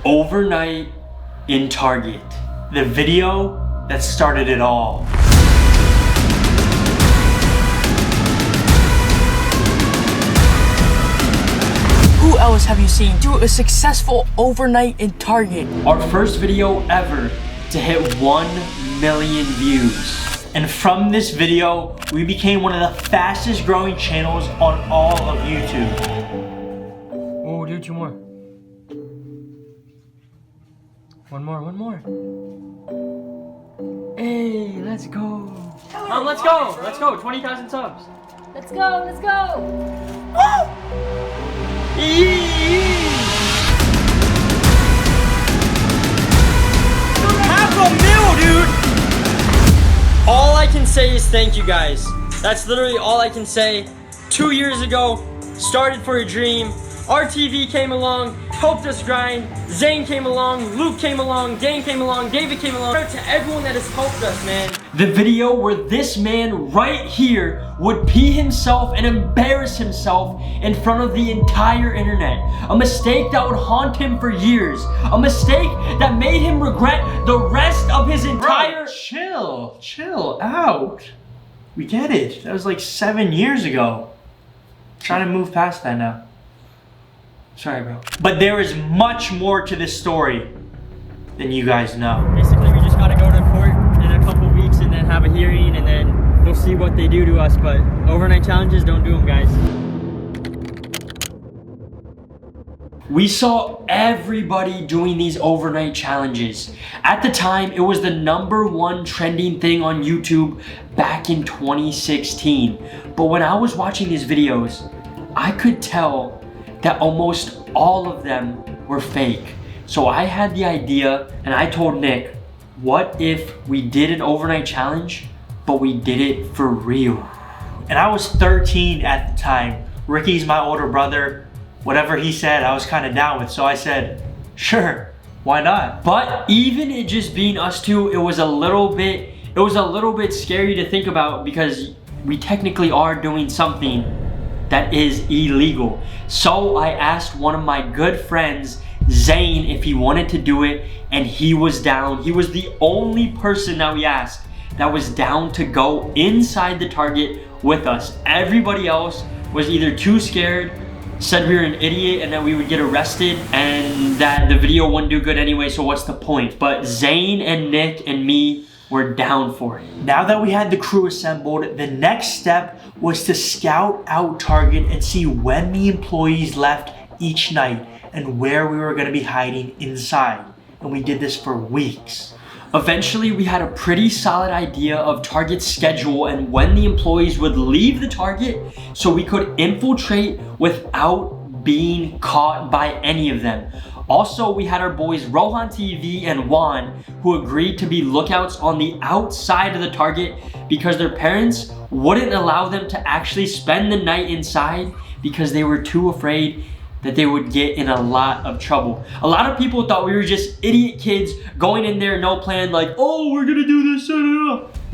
Overnight in Target. The video that started it all. Who else have you seen do a successful overnight in Target? Our first video ever to hit 1 million views. And from this video, we became one of the fastest growing channels on all of YouTube. Oh, do 2 more. One more. Hey, let's go. Let's go. 20,000 subs. Let's go. Woo! $500,000, dude. All I can say is thank you guys. That's literally all I can say. 2 years ago, started for a dream. RTV came along, helped us grind. Zane came along, Luke came along, Dan came along, David came along. Shout out to everyone that has helped us, man. The video where this man right here would pee himself and embarrass himself in front of the entire internet. A mistake that would haunt him for years. A mistake that made him regret the rest of his entire... Bro, chill out. We get it. That was like 7 years ago. Trying to move past that now. Sorry, bro. But there is much more to this story than you guys know. Basically, we just gotta go to court in a couple weeks and then have a hearing and then we'll see what they do to us. But overnight challenges, don't do them, guys. We saw everybody doing these overnight challenges. At the time, it was the #1 trending thing on YouTube back in 2016. But when I was watching these videos, I could tell that almost all of them were fake. So I had the idea and I told Nick, what if we did an overnight challenge, but we did it for real? And I was 13 at the time. Ricky's my older brother. Whatever he said, I was kind of down with. So I said, sure, why not? But even it just being us two, it was a little bit scary to think about because we technically are doing something that is illegal. So I asked one of my good friends, Zane, if he wanted to do it, and he was down. He was the only person that we asked that was down to go inside the Target with us. Everybody else was either too scared, said we were an idiot and that we would get arrested and that the video wouldn't do good anyway, so what's the point? But Zane and Nick and me were down for it. Now that we had the crew assembled, the next step was to scout out Target and see when the employees left each night and where we were going to be hiding inside. And we did this for weeks. Eventually, we had a pretty solid idea of Target's schedule and when the employees would leave the Target so we could infiltrate without being caught by any of them. Also, we had our boys Rohan TV and Juan who agreed to be lookouts on the outside of the Target because their parents wouldn't allow them to actually spend the night inside because they were too afraid that they would get in a lot of trouble. A lot of people thought we were just idiot kids going in there, no plan, like, oh, we're gonna do this.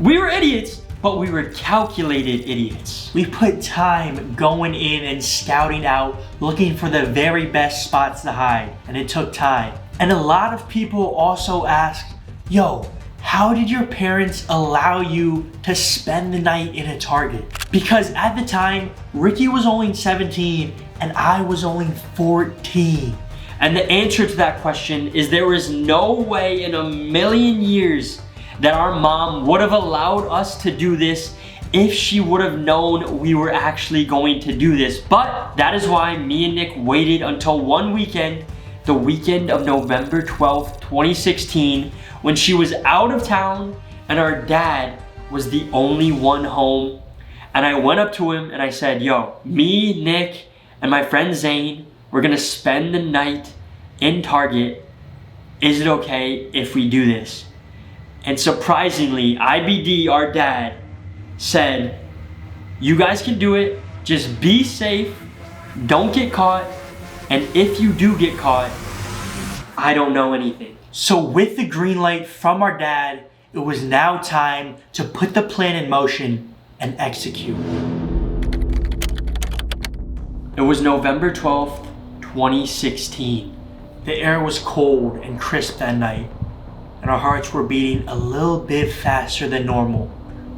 We were idiots, but we were calculated idiots. We put time going in and scouting out, looking for the very best spots to hide, and it took time. And a lot of people also asked, yo, how did your parents allow you to spend the night in a Target? Because at the time, Ricky was only 17 and I was only 14. And the answer to that question is there is no way in a million years that our mom would have allowed us to do this if she would have known we were actually going to do this. But that is why me and Nick waited until one weekend, the weekend of November 12th, 2016, when she was out of town and our dad was the only one home. And I went up to him and I said, yo, me, Nick, and my friend Zane, we're gonna spend the night in Target. Is it okay if we do this? And surprisingly, IBD, our dad, said, you guys can do it, just be safe, don't get caught, and if you do get caught, I don't know anything. So with the green light from our dad, it was now time to put the plan in motion and execute. It was November 12th, 2016. The air was cold and crisp that night, and our hearts were beating a little bit faster than normal.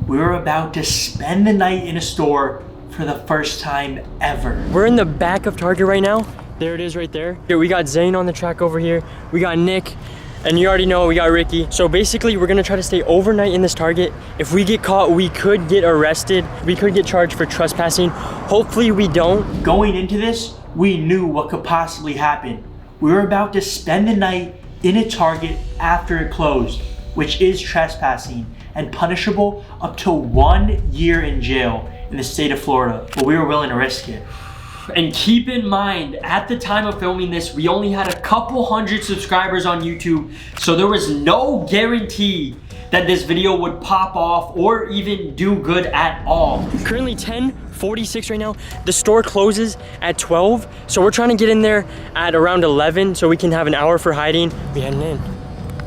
We were about to spend the night in a store for the first time ever. We're in the back of Target right now. There it is right there. Here we got Zane on the track over here. We got Nick, and you already know we got Ricky. So basically we're gonna try to stay overnight in this Target. If we get caught, we could get arrested. We could get charged for trespassing. Hopefully we don't. Going into this, we knew what could possibly happen. We were about to spend the night in a Target after it closed, which is trespassing and punishable up to 1 year in jail in the state of Florida, but we were willing to risk it. And keep in mind, at the time of filming this, we only had a couple hundred subscribers on YouTube, so there was no guarantee that this video would pop off or even do good at all. Currently 10:46 right now. The store closes at 12, so we're trying to get in there at around 11 so we can have an hour for hiding. We heading in.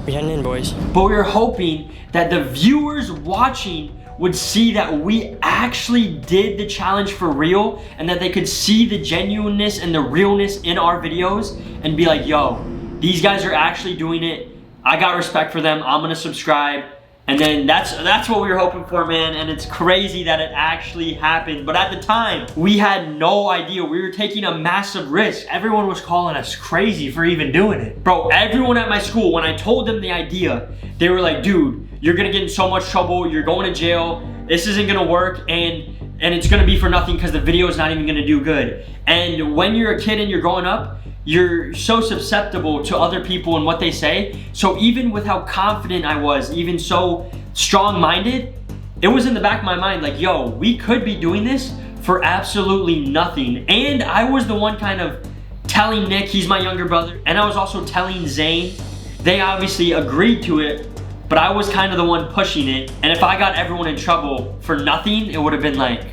We heading in, boys. But we were hoping that the viewers watching would see that we actually did the challenge for real, and that they could see the genuineness and the realness in our videos and be like, yo, these guys are actually doing it. I got respect for them. I'm gonna subscribe. And then that's what we were hoping for, man. And it's crazy that it actually happened. But at the time, we had no idea. We were taking a massive risk. Everyone was calling us crazy for even doing it. Bro, everyone at my school, when I told them the idea, they were like, dude, you're gonna get in so much trouble. You're going to jail. This isn't gonna work. And it's gonna be for nothing because the video is not even gonna do good. And when you're a kid and you're growing up, you're so susceptible to other people and what they say. So even with how confident I was, even so strong-minded, it was in the back of my mind like, yo, we could be doing this for absolutely nothing. And I was the one kind of telling Nick, he's my younger brother, and I was also telling Zane. They obviously agreed to it, but I was kind of the one pushing it. And if I got everyone in trouble for nothing, it would have been like,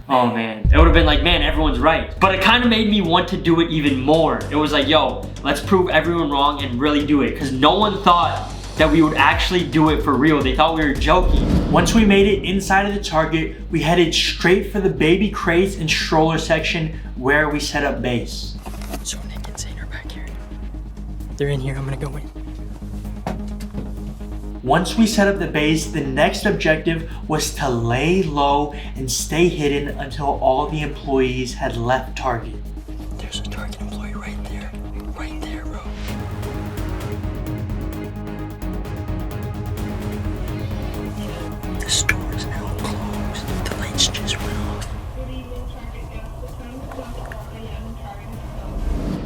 oh man, it would have been like, man, everyone's right. But it kind of made me want to do it even more. It was like, yo, let's prove everyone wrong and really do it. Because no one thought that we would actually do it for real. They thought we were joking. Once we made it inside of the Target, we headed straight for the baby crates and stroller section where we set up base. So Nick and Zane are back here. They're in here, I'm gonna go in. Once we set up the base, the next objective was to lay low and stay hidden until all the employees had left Target. There's a Target employee right there, bro. The store is now closed. The lights just went off.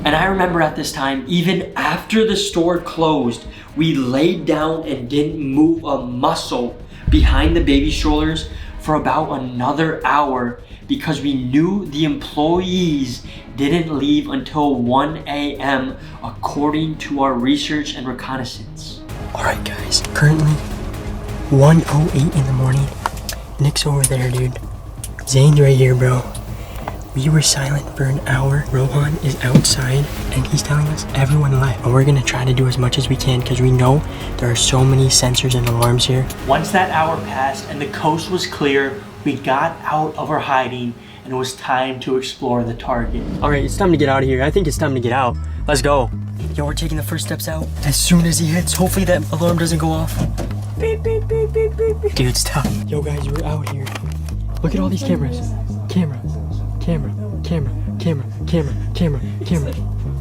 And I remember at this time, even after the store closed, we laid down and didn't move a muscle behind the baby strollers for about another hour because we knew the employees didn't leave until 1 a.m. according to our research and reconnaissance. All right, guys, currently 1:08 in the morning. Nick's over there, dude. Zane's right here, bro. We were silent for an hour. Rohan is outside and he's telling us everyone left. But we're gonna try to do as much as we can because we know there are so many sensors and alarms here. Once that hour passed and the coast was clear, we got out of our hiding and it was time to explore the Target. All right, it's time to get out of here. I think it's time to get out. Let's go. Yo, we're taking the first steps out. As soon as he hits, hopefully that alarm doesn't go off. Beep, beep, beep, beep, beep, beep. Dude, stop. Yo, guys, we're out here. Look at all these cameras. Camera.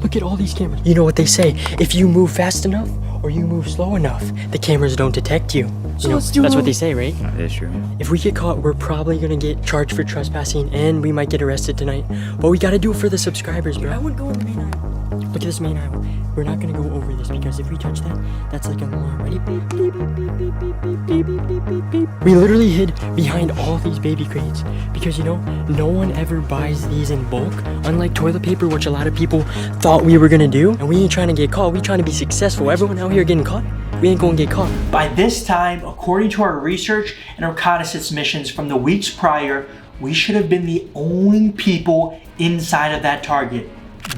Look at all these cameras. You know what they say, if you move fast enough or you move slow enough, the cameras don't detect you. You know, that's what they say, right? That is true. If we get caught, we're probably gonna get charged for trespassing and we might get arrested tonight. But we gotta do it for the subscribers, bro. I would go in the main aisle. Look at this main aisle. We're not gonna go over this because if we touch that, that's like an alarm. Ready? Beep, beep, beep, beep, beep, beep, beep, beep, beep, beep, beep. We literally hid behind all these baby crates because, you know, no one ever buys these in bulk. Unlike toilet paper, which a lot of people thought we were gonna do. And we ain't trying to get caught. We trying to be successful. Everyone out here getting caught. We ain't gonna get caught. By this time, according to our research and reconnaissance missions from the weeks prior, we should have been the only people inside of that Target.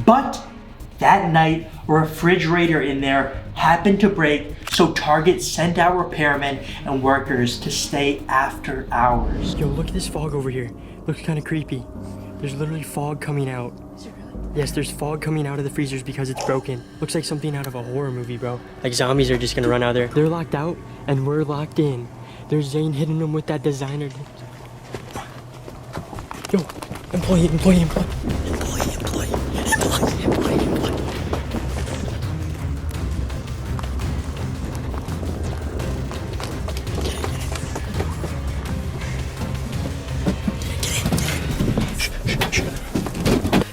But that night, a refrigerator in there happened to break, so Target sent out repairmen and workers to stay after hours. Yo, look at this fog over here. Looks kind of creepy. There's literally fog coming out. Yes, there's fog coming out of the freezers because it's broken. Looks like something out of a horror movie, bro. Like zombies are just gonna run out there. They're locked out and we're locked in. There's Zane hitting them with that designer. Yo, employee.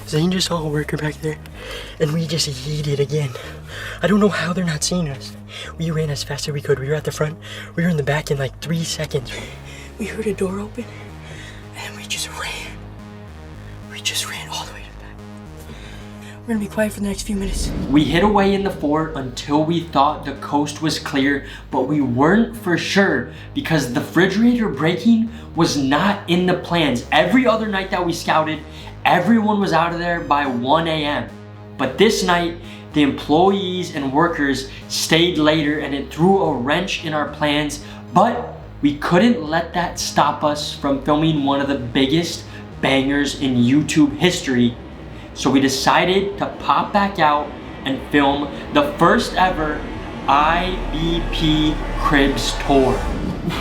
Zane just saw a worker back there, and we just yeeted again. I don't know how they're not seeing us. We ran as fast as we could. We were at the front. We were in the back in like 3 seconds. We heard a door open, and we just ran. We just ran all the way to the back. We're gonna be quiet for the next few minutes. We hid away in the fort until we thought the coast was clear, but we weren't for sure because the refrigerator breaking was not in the plans. Every other night that we scouted, everyone was out of there by 1 a.m. But this night, the employees and workers stayed later and it threw a wrench in our plans, but we couldn't let that stop us from filming one of the biggest bangers in YouTube history. So we decided to pop back out and film the first ever IBP Cribs tour.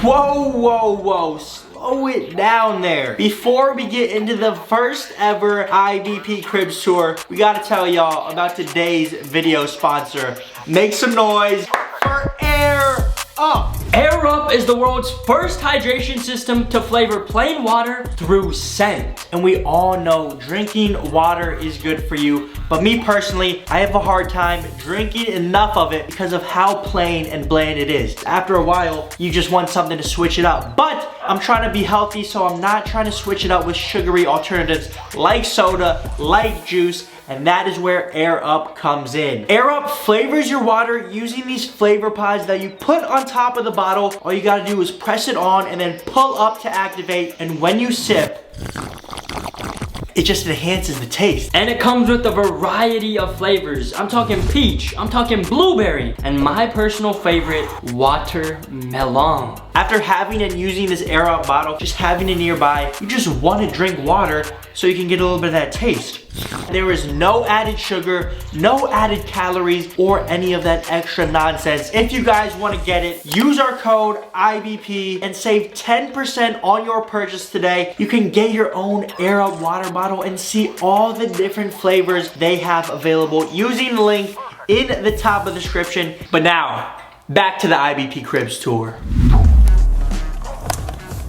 Whoa. Slow it down there. Before we get into the first ever IBP Cribs tour, we gotta tell y'all about today's video sponsor. Make some noise for Air Up. Air Up is the world's first hydration system to flavor plain water through scent. And we all know drinking water is good for you, but me personally, I have a hard time drinking enough of it because of how plain and bland it is. After a while, you just want something to switch it up. But I'm trying to be healthy, so I'm not trying to switch it up with sugary alternatives like soda, like juice, and that is where Air Up comes in. Air Up flavors your water using these flavor pods that you put on top of the bottle. All you gotta do is press it on and then pull up to activate, and when you sip, it just enhances the taste. And it comes with a variety of flavors. I'm talking peach, I'm talking blueberry, and my personal favorite, watermelon. After having and using this Air Up bottle, just having it nearby, you just want to drink water so you can get a little bit of that taste. There is no added sugar, no added calories, or any of that extra nonsense. If you guys want to get it, use our code IBP and save 10% on your purchase today. You can get your own Air Up water bottle and see all the different flavors they have available using the link in the top of the description. But now, back to the IBP Cribs tour.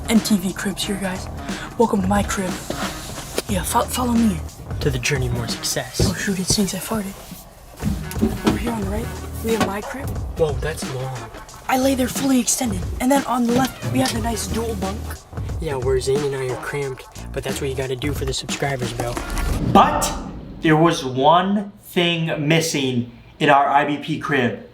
MTV Cribs here, guys. Welcome to my crib. Yeah, follow me to the journey more success. Oh shoot, it stinks, I farted. Over here on the right, we have my crib. Whoa, that's long. I lay there fully extended. And then on the left, we have the nice dual bunk. Yeah, where Zane and I are cramped, but that's what you gotta do for the subscribers, bro. But there was one thing missing in our IBP crib,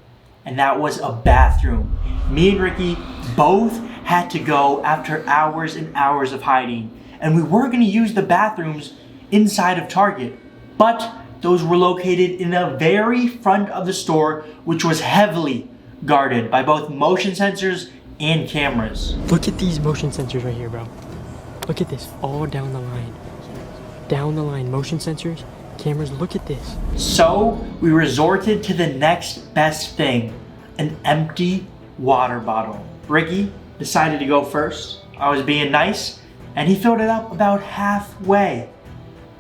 and that was a bathroom. Me and Ricky both had to go after hours and hours of hiding, and we were gonna use the bathrooms inside of Target, but those were located in the very front of the store, which was heavily guarded by both motion sensors and cameras. Look at these motion sensors right here, bro. Look at this, all down the line. Down the line, motion sensors, cameras, look at this. So we resorted to the next best thing, an empty water bottle. Ricky decided to go first. I was being nice, and he filled it up about halfway.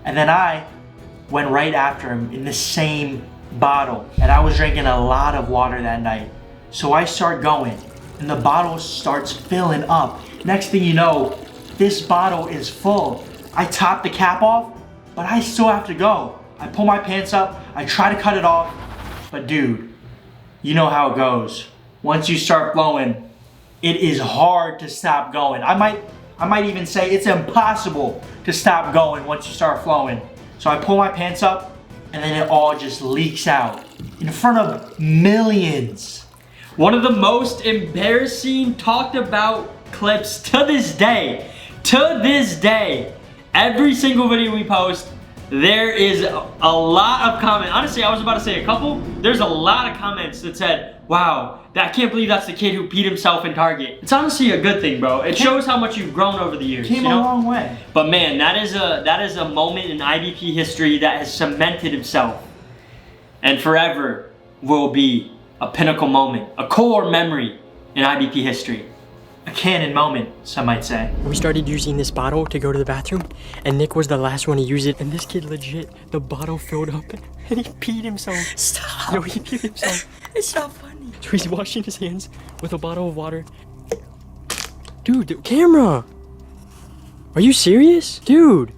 And then I went right after him in the same bottle. And I was drinking a lot of water that night. So I start going, and the bottle starts filling up. Next thing you know, this bottle is full. I top the cap off, but I still have to go. I pull my pants up, I try to cut it off, but dude, you know how it goes. Once you start flowing, it is hard to stop going. I might even say it's impossible to stop going once you start flowing. So I pull my pants up, and then it all just leaks out in front of millions. One of the most embarrassing talked about clips to this day. Every single video we post, there is a lot of comments. Honestly, I was about to say a couple. There's a lot of comments that said, wow, I can't believe that's the kid who peed himself in Target. It's honestly a good thing, bro. It shows how much you've grown over the years. Came a long way. But man, that is a moment in IBP history that has cemented itself and forever will be a pinnacle moment, a core memory in IBP history. A canon moment, some might say. We started using this bottle to go to the bathroom, and Nick was the last one to use it. And this kid legit, the bottle filled up, and he peed himself. Stop. No, he peed himself. It's not funny. So he's washing his hands with a bottle of water. Dude, the camera. Are you serious? Dude.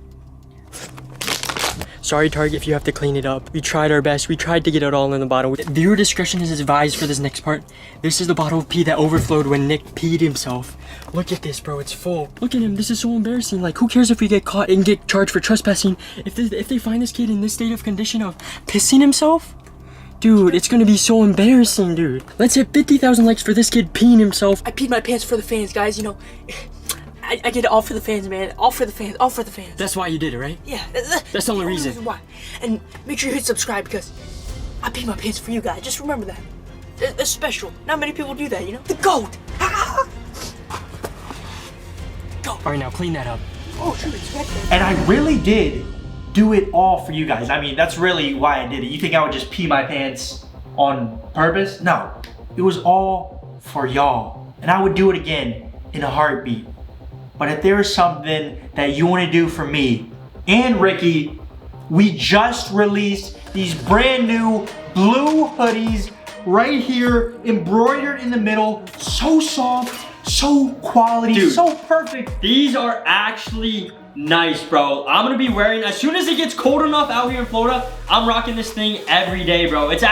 Sorry, Target, if you have to clean it up. We tried our best. We tried to get it all in the bottle. Viewer discretion is advised for this next part. This is the bottle of pee that overflowed when Nick peed himself. Look at this, bro. It's full. Look at him. This is so embarrassing. Like, who cares if we get caught and get charged for trespassing? If they find this kid in this state of condition of pissing himself? Dude, it's gonna be so embarrassing, dude. Let's hit 50,000 likes for this kid peeing himself. I peed my pants for the fans, guys. You know, I did it all for the fans, man. All for the fans. All for the fans. That's why you did it, right? Yeah. That's the only reason. Why. And make sure you hit subscribe because I peed my pants for you guys. Just remember that. It's special. Not many people do that, you know? The GOAT. Go. All right, now clean that up. Oh, shoot, it's right there. And I really did do it all for you guys. I mean, that's really why I did it. You think I would just pee my pants on purpose? No, it was all for y'all. And I would do it again in a heartbeat. But if there is something that you want to do for me and Ricky, we just released these brand new blue hoodies right here, embroidered in the middle. So soft, so quality, Dude, so perfect. These are actually nice, bro. I'm gonna be wearing, as soon as it gets cold enough out here in Florida, I'm rocking this thing every day, bro. It's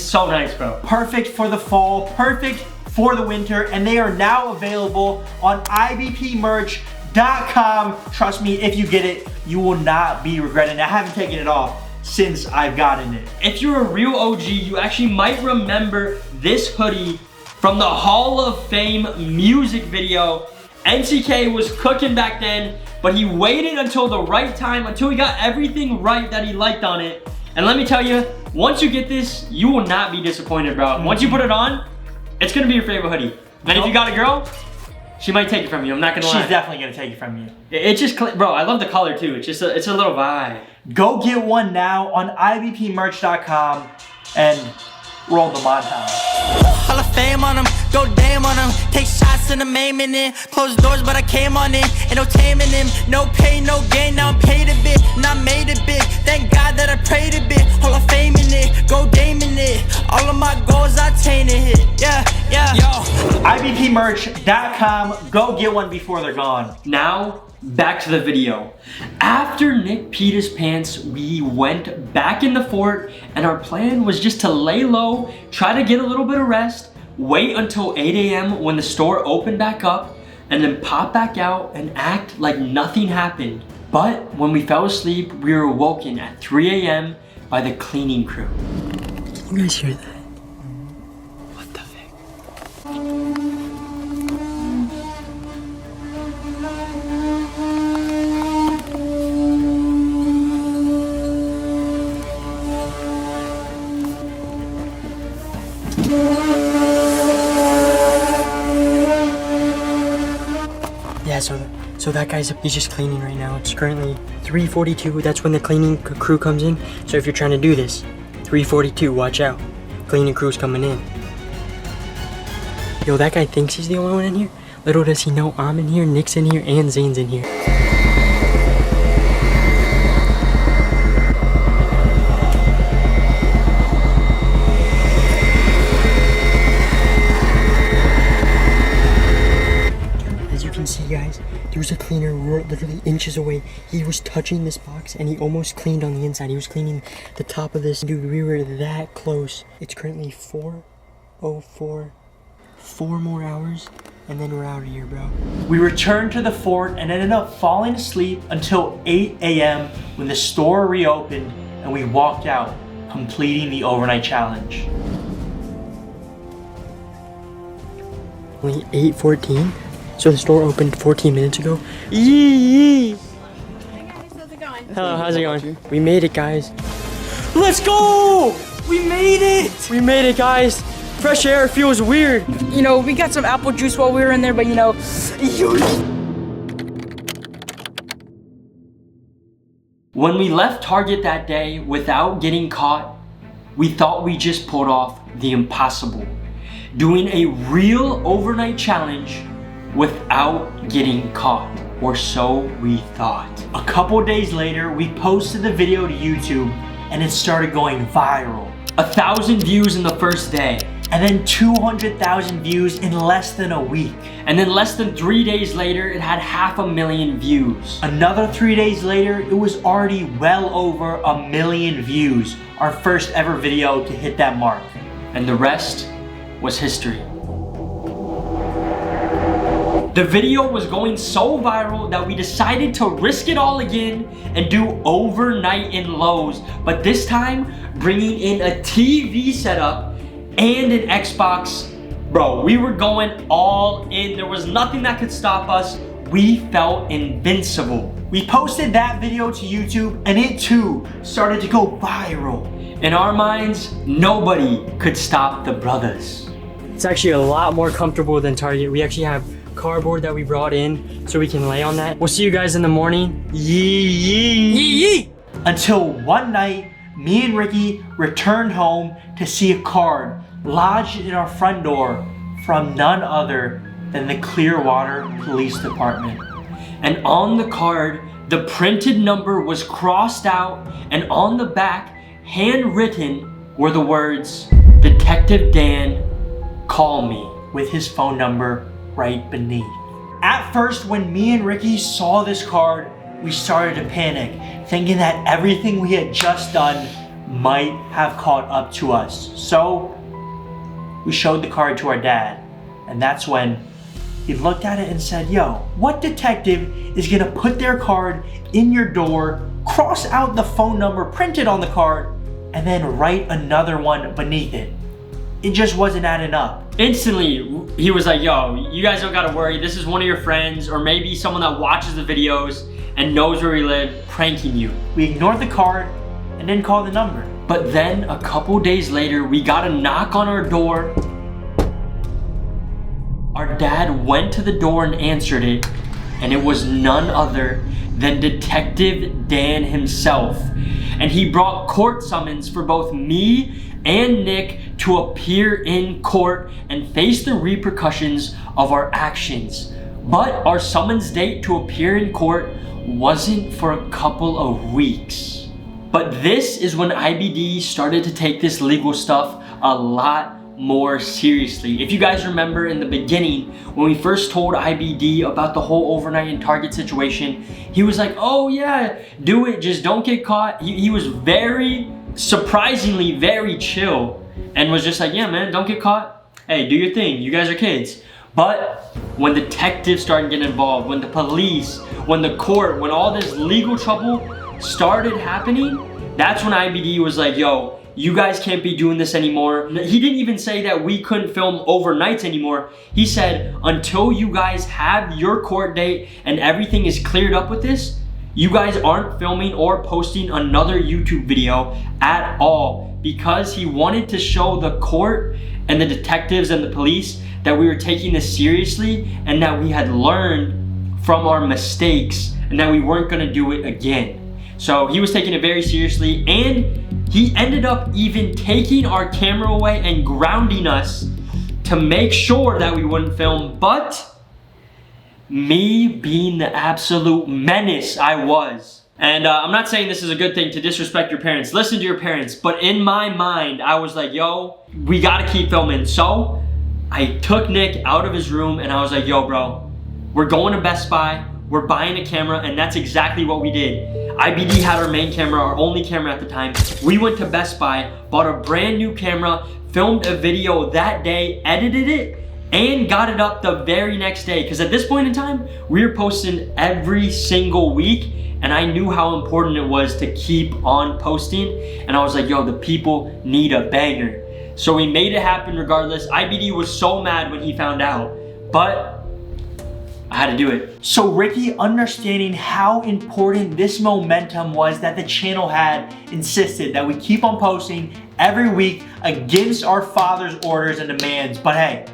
so nice, bro. Perfect for the fall, perfect for the winter, and they are now available on IBPmerch.com. Trust me, if you get it, you will not be regretting it. I haven't taken it off since I've gotten it. If you're a real OG, you actually might remember this hoodie from the Hall of Fame music video. NCK was cooking back then, but he waited until the right time, until he got everything right that he liked on it. And let me tell you, once you get this, you will not be disappointed, bro. Once you put it on, it's gonna be your favorite hoodie. And if you got a girl, she might take it from you. I'm not gonna lie. She's definitely gonna take it from you. It's just, bro, I love the color too. It's a little vibe. Go get one now on IBPmerch.com and roll the montage. Hall of Fame on them, go damn on them. Take shots in the main minute. Closed doors, but I came on it. Ain't no taming him. No pain, no gain. Now I'm paid a bit, and I made it big. Thank God that I prayed a bit. Hall of Fame in it, go damn in it. All of my goals I tainted it. Yeah, yeah. Yo. IBPmerch.com. Go get one before they're gone. Now, back to the video. After Nick peed his pants, we went back in the fort, and our plan was just to lay low, try to get a little bit of rest, wait until 8 a.m. when the store opened back up, and then pop back out and act like nothing happened. But when we fell asleep, we were woken at 3 a.m. by the cleaning crew. You guys hear that? What the heck? Yeah, so that guy's he's just cleaning right now. It's currently 3:42. That's when the cleaning crew comes in. So if you're trying to do this, 3:42, watch out. Cleaning crew's coming in. Yo, that guy thinks he's the only one in here. Little does he know I'm in here, Nick's in here, and Zane's in here. See, guys, there was a cleaner literally inches away. He was touching this box and he almost cleaned on the inside. He was cleaning the top of this. Dude, we were that close. It's currently 4:04. 4 more hours and then we're out of here, bro. We returned to the fort and ended up falling asleep until 8 a.m. when the store reopened and we walked out, completing the overnight challenge. Only 8:14? So the store opened 14 minutes ago? Yee! Hey guys, how's it going? Hi. Hello, how's it going? We made it, guys. Let's go! We made it! We made it, guys. Fresh air feels weird. You know, we got some apple juice while we were in there, but you know, When we left Target that day without getting caught, we thought we just pulled off the impossible, doing a real overnight challenge without getting caught, or so we thought. A couple days later, we posted the video to YouTube and it started going viral. 1,000 views in the first day. And then 200,000 views in less than a week. And then less than 3 days later, it had 500,000 views. Another 3 days later, it was already well over 1 million views. Our first ever video to hit that mark. And the rest was history. The video was going so viral that we decided to risk it all again and do overnight in Lowe's, but this time bringing in a TV setup and an Xbox. Bro, we were going all in. There was nothing that could stop us. We felt invincible. We posted that video to YouTube and it too started to go viral. In our minds, nobody could stop the brothers. It's actually a lot more comfortable than Target. We actually have cardboard that we brought in so we can lay on that. We'll see you guys in the morning. Yee yee. yee yee. Until one night, me and Ricky returned home to see a card lodged in our front door from none other than the Clearwater Police Department. And on the card, the printed number was crossed out, and on the back, handwritten, were the words, "Detective Dan, call me," with his phone number right beneath. At first, when me and Ricky saw this card, we started to panic, thinking that everything we had just done might have caught up to us. So we showed the card to our dad, and that's when he looked at it and said, "Yo, what detective is gonna put their card in your door, cross out the phone number printed on the card, and then write another one beneath it?" It just wasn't adding up. Instantly, he was like, "Yo, you guys don't gotta worry. This is one of your friends, or maybe someone that watches the videos and knows where we live, pranking you." We ignored the card and didn't call the number. But then a couple days later, we got a knock on our door. Our dad went to the door and answered it, and it was none other than Detective Dan himself. And he brought court summons for both me and Nick to appear in court and face the repercussions of our actions. But our summons date to appear in court wasn't for a couple of weeks. But this is when IBD started to take this legal stuff a lot more seriously. If you guys remember in the beginning, when we first told IBD about the whole overnight in Target situation, he was like, "Oh yeah, do it, just don't get caught." He was very, surprisingly very chill and was just like, "Yeah man, don't get caught. Hey, do your thing, you guys are kids." But when detectives started getting involved, when the police, when the court, when all this legal trouble started happening, that's when IBD was like, "Yo, you guys can't be doing this anymore." He didn't even say that we couldn't film overnights anymore. He said, "Until you guys have your court date and everything is cleared up with this, you guys aren't filming or posting another YouTube video at all," because he wanted to show the court and the detectives and the police that we were taking this seriously and that we had learned from our mistakes and that we weren't gonna do it again. So he was taking it very seriously, and he ended up even taking our camera away and grounding us to make sure that we wouldn't film. But me being the absolute menace I was, and I'm not saying this is a good thing to disrespect your parents, listen to your parents, but in my mind I was like, "Yo, we gotta keep filming." So I took Nick out of his room and I was like, "Yo bro, we're going to Best Buy, we're buying a camera," and that's exactly what we did. IBD had our main camera, our only camera at the time. We went to Best Buy, bought a brand new camera, filmed a video that day, edited it, and got it up the very next day. Because at this point in time, we were posting every single week, and I knew how important it was to keep on posting. And I was like, "Yo, the people need a banger." So we made it happen regardless. IBD was so mad when he found out, but I had to do it. So Ricky, understanding how important this momentum was that the channel had, insisted that we keep on posting every week against our father's orders and demands. But hey,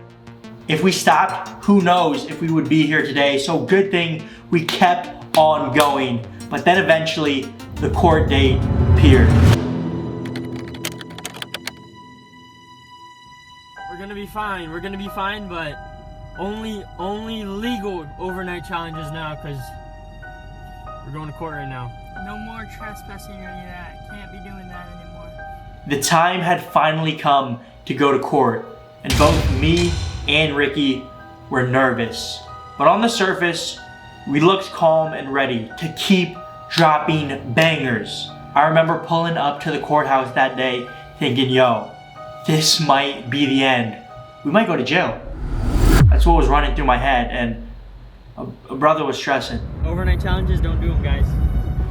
if we stopped, who knows if we would be here today. So good thing we kept on going. But then eventually the court date appeared. We're gonna be fine. We're gonna be fine, but only legal overnight challenges now, because we're going to court right now. No more trespassing or any of that. Can't be doing that anymore. The time had finally come to go to court, and both me and Ricky were nervous. But on the surface, we looked calm and ready to keep dropping bangers. I remember pulling up to the courthouse that day thinking, yo, this might be the end. We might go to jail. That's what was running through my head, and a brother was stressing. Overnight challenges, don't do them, guys.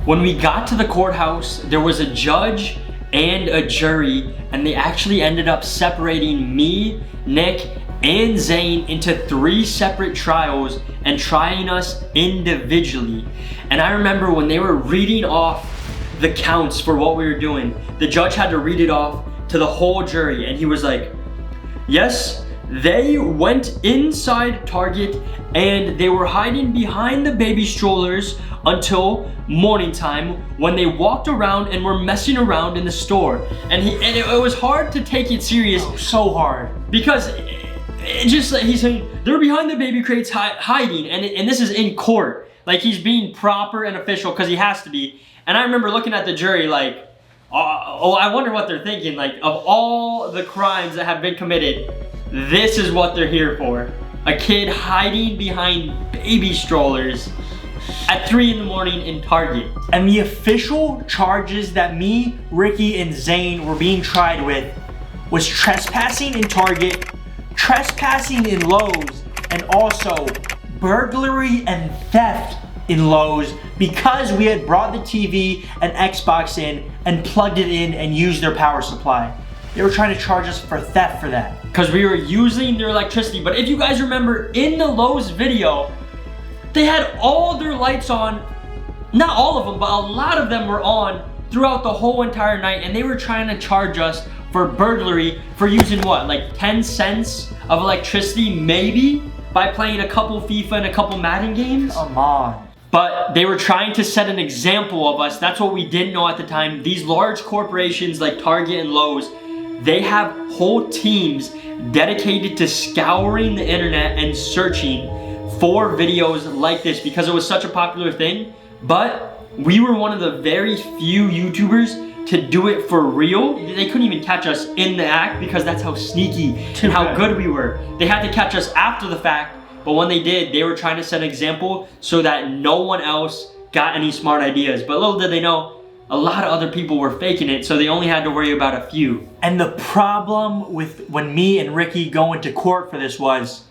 When we got to the courthouse, there was a judge and a jury, and they actually ended up separating me, Nick, and Zane into 3 separate trials and trying us individually. And I remember when they were reading off the counts for what we were doing, the judge had to read it off to the whole jury, and he was like, yes, they went inside Target and they were hiding behind the baby strollers until morning time, when they walked around and were messing around in the store. And it was hard to take it serious. Oh, so hard. Because he's saying they're behind the baby crates hiding, and this is in court. Like, he's being proper and official because he has to be. And I remember looking at the jury like, I wonder what they're thinking. Like, of all the crimes that have been committed, this is what they're here for. A kid hiding behind baby strollers at 3 in the morning in Target. And the official charges that me, Ricky, and Zane were being tried with was trespassing in Target, trespassing in Lowe's, and also burglary and theft in Lowe's, because we had brought the TV and Xbox in and plugged it in and used their power supply. They were trying to charge us for theft for that. Because we were using their electricity. But if you guys remember, in the Lowe's video, they had all their lights on. Not all of them, but a lot of them were on throughout the whole entire night. And they were trying to charge us for burglary for using what? Like 10 cents of electricity, maybe? By playing a couple FIFA and a couple Madden games? Come on. But they were trying to set an example of us. That's what we didn't know at the time. These large corporations like Target and Lowe's, they have whole teams dedicated to scouring the internet and searching for videos like this because it was such a popular thing. But we were one of the very few YouTubers to do it for real. They couldn't even catch us in the act because that's how sneaky and how good we were. They had to catch us after the fact, but when they did, they were trying to set an example so that no one else got any smart ideas. But little did they know, a lot of other people were faking it, so they only had to worry about a few. And the problem with when me and Ricky go into court for this was,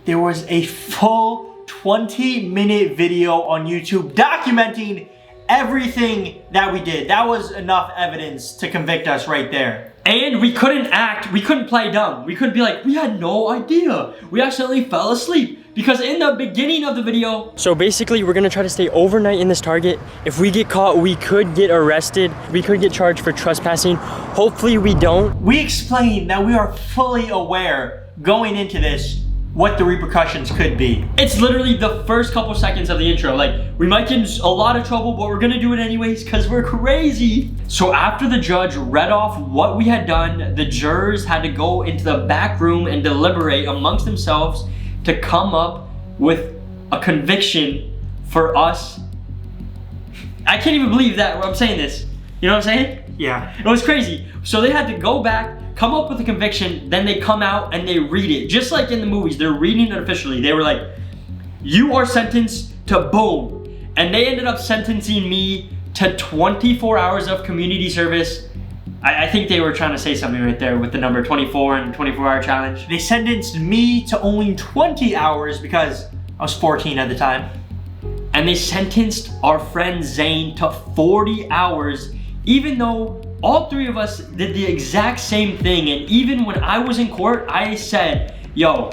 there was a full 20-minute video on YouTube documenting everything that we did. That was enough evidence to convict us right there. And we couldn't act, we couldn't play dumb. We couldn't be like, we had no idea. We accidentally fell asleep. Because in the beginning of the video... So basically, we're gonna try to stay overnight in this Target. If we get caught, we could get arrested. We could get charged for trespassing. Hopefully we don't. We explained that we are fully aware going into this what the repercussions could be. It's literally the first couple seconds of the intro. Like, we might get in a lot of trouble, but we're gonna do it anyways because we're crazy. So after the judge read off what we had done, the jurors had to go into the back room and deliberate amongst themselves to come up with a conviction for us. I can't even believe that I'm saying this. You know what I'm saying? Yeah. It was crazy. So they had to go back, come up with a conviction, then they come out and they read it. Just like in the movies, they're reading it officially. They were like, you are sentenced to boom. And they ended up sentencing me to 24 hours of community service. I think they were trying to say something right there with the number 24 and 24-hour challenge. They sentenced me to only 20 hours because I was 14 at the time. And they sentenced our friend Zane to 40 hours, even though all 3 of us did the exact same thing. And even when I was in court, I said, yo,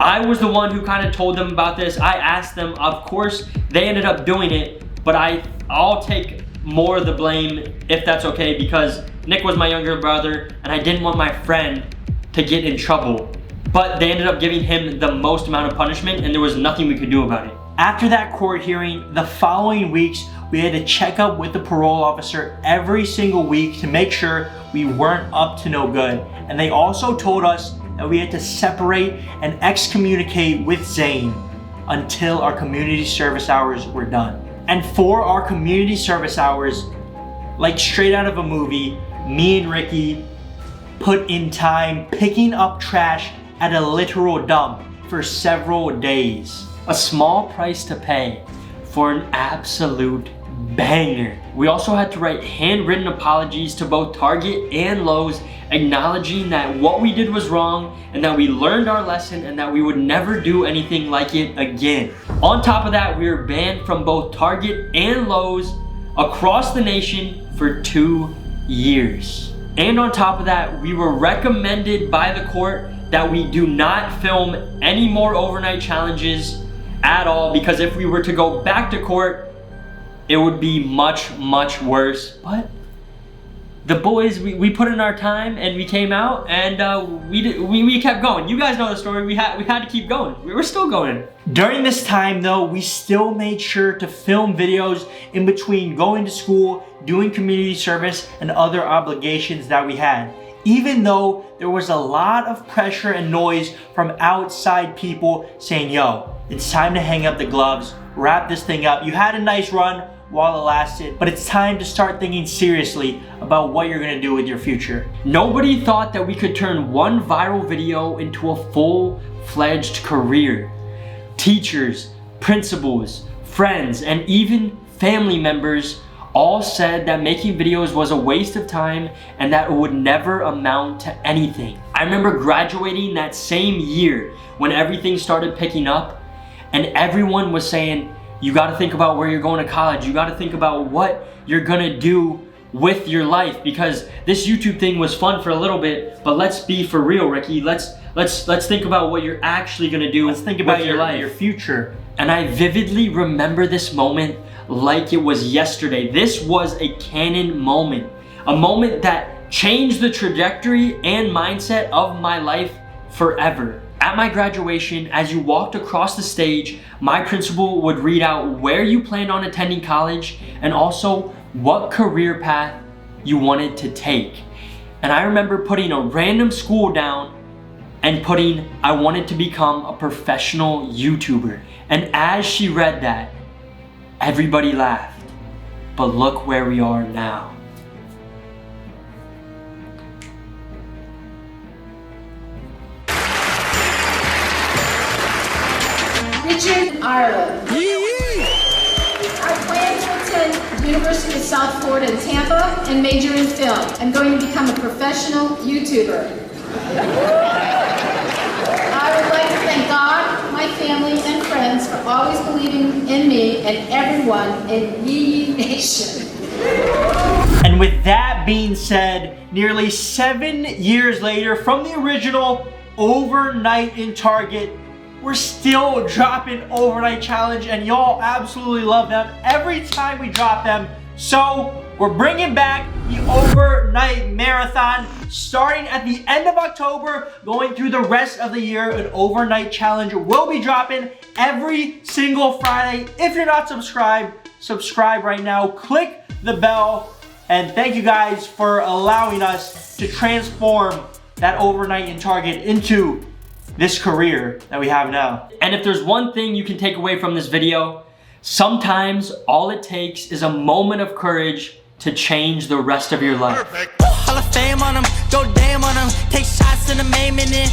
I was the one who kind of told them about this. I asked them, of course, they ended up doing it, but I'll take more of the blame if that's okay, because Nick was my younger brother and I didn't want my friend to get in trouble. But they ended up giving him the most amount of punishment and there was nothing we could do about it. After that court hearing, the following weeks, we had to check up with the parole officer every single week to make sure we weren't up to no good. And they also told us that we had to separate and excommunicate with Zane until our community service hours were done. And for our community service hours, like straight out of a movie, me and Ricky put in time picking up trash at a literal dump for several days. A small price to pay for an absolute banger. We also had to write handwritten apologies to both Target and Lowe's, acknowledging that what we did was wrong and that we learned our lesson and that we would never do anything like it again. On top of that, we were banned from both Target and Lowe's across the nation for 2 years. And on top of that, we were recommended by the court that we do not film any more overnight challenges at all, because if we were to go back to court, it would be much, much worse. But the boys, we put in our time and we came out and we kept going. You guys know the story. We had to keep going. We were still going. During this time though, we still made sure to film videos in between going to school, doing community service, and other obligations that we had. Even though there was a lot of pressure and noise from outside people saying, yo, it's time to hang up the gloves, wrap this thing up. You had a nice run while it lasted, but it's time to start thinking seriously about what you're gonna do with your future. Nobody thought that we could turn one viral video into a full-fledged career. Teachers, principals, friends, and even family members all said that making videos was a waste of time and that it would never amount to anything. I remember graduating that same year when everything started picking up and everyone was saying, you gotta think about where you're going to college. You gotta think about what you're gonna do with your life, because this YouTube thing was fun for a little bit, but let's be for real, Ricky. Let's think about what you're actually gonna do. Let's think about your life, your future. And I vividly remember this moment like it was yesterday. This was a canon moment, a moment that changed the trajectory and mindset of my life forever. At my graduation, as you walked across the stage, my principal would read out where you planned on attending college and also what career path you wanted to take. And I remember putting a random school down and putting, I wanted to become a professional YouTuber. And as she read that, everybody laughed. But look where we are now. Richard, Ireland. I plan to attend the University of South Florida in Tampa and major in film. I'm going to become a professional YouTuber. I would like to thank God, my family, and friends for always believing in me and everyone in Yee Nation. And with that being said, nearly 7 years later from the original Overnight in Target, we're still dropping Overnight Challenge and y'all absolutely love them every time we drop them. So we're bringing back the Overnight Marathon starting at the end of October, going through the rest of the year. An Overnight Challenge will be dropping every single Friday. If you're not subscribed, subscribe right now, click the bell, and thank you guys for allowing us to transform that Overnight in Target into this career that we have now. And if there's one thing you can take away from this video, sometimes all it takes is a moment of courage to change the rest of your life. Hall of Fame on them, go damn on them, take shots in the main minute.